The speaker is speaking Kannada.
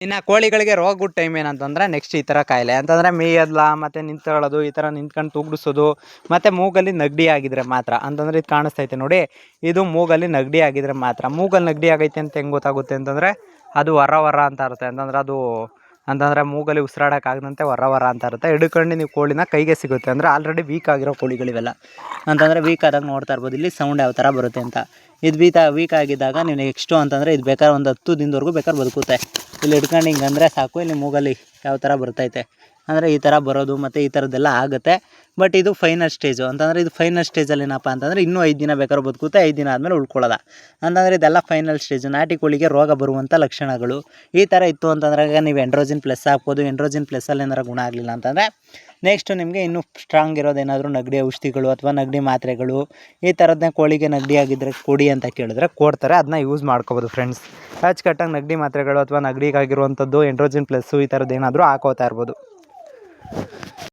ಇನ್ನು ಕೋಳಿಗಳಿಗೆ ರೋಗದ ಟೈಮ್ ಏನಂತಂದರೆ ನೆಕ್ಸ್ಟ್ ಈ ಥರ ಕಾಯಿಲೆ ಅಂತಂದರೆ ಮೇಯಲ್ಲ ಮತ್ತು ನಿಂತ್ಕೊಳ್ಳೋದು, ಈ ಥರ ನಿಂತ್ಕೊಂಡು ತೂಗ್ಡಿಸೋದು, ಮತ್ತು ಮೂಗಲ್ಲಿ ನೆಗಡಿ ಆಗಿದ್ರೆ ಮಾತ್ರ. ಅಂತಂದರೆ ಇದು ಕಾಣಿಸ್ತೈತೆ ನೋಡಿ, ಇದು ಮೂಗಲ್ಲಿ ನೆಗಡಿ ಆಗಿದ್ರೆ ಮಾತ್ರ. ಮೂಗಲ್ಲಿ ನೆಗಡಿ ಆಗೈತೆ ಅಂತ ಹೆಂಗೆ ಗೊತ್ತಾಗುತ್ತೆ ಅಂತಂದರೆ ಅದು ವರ ಅಂತ ಇರುತ್ತೆ. ಅಂತಂದರೆ ಮೂಗಲ್ಲಿ ಉಸಿರಾಡೋಕ್ಕಾಗದಂತೆ ವರ ಅಂತ ಇರುತ್ತೆ. ಹಿಡ್ಕೊಂಡು ನೀವು ಕೋಳಿನ ಕೈಗೆ ಸಿಗುತ್ತೆ. ಅಂದರೆ ಆಲ್ರೆಡಿ ವೀಕ್ ಆಗಿರೋ ಕೋಳಿಗಳಿವೆಲ್ಲ. ಅಂತಂದರೆ ವೀಕ್ ಆದಾಗ ನೋಡ್ತಾ ಇರ್ಬೋದು ಇಲ್ಲಿ ಸೌಂಡ್ ಯಾವ ಥರ ಬರುತ್ತೆ ಅಂತ. ಇದು ವೀಕ್ ಆಗಿದ್ದಾಗ ನೀವು ನೆಕ್ಸ್ಟು ಅಂತಂದರೆ ಇದು ಬೇಕಾದ್ರೆ ಒಂದು 10 ದಿನದವರೆಗೂ ಬೇಕಾದ್ರೆ ಬದುಕುತ್ತೆ. ಇಲ್ಲಿ ಹಿಡ್ಕೊಂಡು ಹಿಂಗೆ ಅಂದರೆ ಸಾಕು, ಇಲ್ಲಿ ಮೂಗಲ್ಲಿ ಯಾವ ಥರ ಬರ್ತೈತೆ ಅಂದರೆ ಈ ಥರ ಬರೋದು ಮತ್ತು ಈ ಥರದ್ದೆಲ್ಲ ಆಗುತ್ತೆ. ಬಟ್ ಇದು ಫೈನಲ್ ಸ್ಟೇಜು. ಅಂತಂದರೆ ಇದು ಫೈನಲ್ ಸ್ಟೇಜಲ್ಲಿ ಏನಪ್ಪ ಅಂತಂದರೆ ಇನ್ನೂ 5 ದಿನ ಬೇಕಾದ್ರೆ ಬದುಕುತ್ತೆ, 5 ದಿನ ಆದಮೇಲೆ ಉಳ್ಕೊಳ್ಳೋದ. ಅಂತಂದರೆ ಇದೆಲ್ಲ ಫೈನಲ್ ಸ್ಟೇಜು. ನಾಟಿ ಕೋಳಿಗೆ ರೋಗ ಬರುವಂಥ ಲಕ್ಷಣಗಳು ಈ ಥರ ಇತ್ತು ಅಂತಂದ್ರೆ ನೀವು ಎಂಡ್ರೋಜಿನ್ ಪ್ಲಸ್ ಹಾಕ್ಬೋದು. ಎಂಡ್ರೋಜಿನ್ ಪ್ಲಸ್ಸಲ್ಲಿ ಏನಾರು ಗುಣ ಆಗಲಿಲ್ಲ ಅಂತಂದರೆ ನೆಕ್ಸ್ಟ್ ನಿಮಗೆ ಇನ್ನೂ ಸ್ಟ್ರಾಂಗ್ ಇರೋದೇನಾದರೂ ನೆಗಡಿ ಔಷಧಿಗಳು ಅಥವಾ ನೆಗಡಿ ಮಾತ್ರೆಗಳು ಈ ಥರದ್ದನ್ನ ಕೋಳಿಗೆ ನೆಗಡಿ ಆಗಿದ್ದರೆ ಕೊಡಿ ಅಂತ ಕೇಳಿದ್ರೆ ಕೊಡ್ತಾರೆ. ಅದನ್ನ ಯೂಸ್ ಮಾಡ್ಕೋಬೋದು ಫ್ರೆಂಡ್ಸ್. ಅಚ್ಚುಕಟ್ಟಾಗಿ ನೆಗಡಿ ಮಾತ್ರೆಗಳು ಅಥವಾ ನೆಗಡಿಗಾಗಿರುವಂಥದ್ದು ಎಂಡ್ರೋಜಿನ್ ಪ್ಲಸ್ಸು ಈ ಥರದ್ದು ಏನಾದರೂ ಹಾಕೋತಾ ಇರ್ಬೋದು.